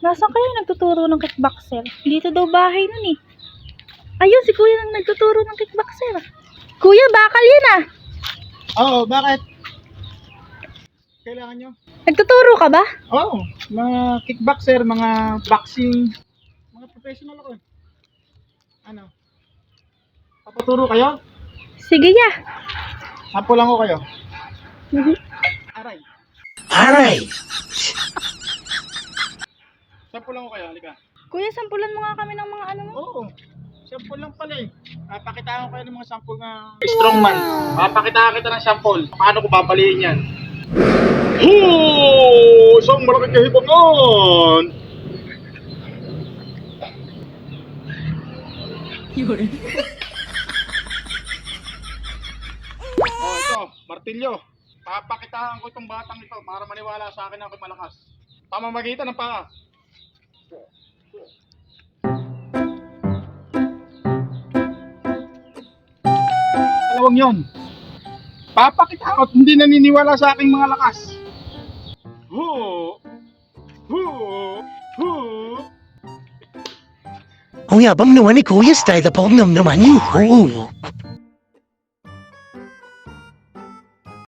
Nasaan kaya yung nagtuturo ng kickboxer? Dito daw bahay nun eh. Ayun, si kuya nang nagtuturo ng kickboxer. Kuya, bakal yan ah. Oo, bakit? Kailangan nyo? Nagtuturo ka ba? Oo, mga kickboxer, mga boxing, mga professional ako eh. Ano? Papaturo kayo? Sige ya. Sampo lang ko kayo. Aray. Aray! Sampo lang ko kayo, halika. Kuya, sampulan mo nga kami ng mga ano mo. Oo, sample lang pala eh. Papakitaan ko kayo ng mga sample na strongman. Papakitaan kita ng sample. Paano ko babaliin yan? Hoo! Isang malaking kahibangan! Oh, ito, martilyo. Papakitaan ko itong batang ito para maniwala sa akin na ako malakas. Pamamagitan ng paa. Dalawang yon. Papakita ko at hindi naniniwala sa aking mga lakas. Hoo! Hoo! Hoo! Ang yabang naman ni Kuya Style na pang naman. Oo.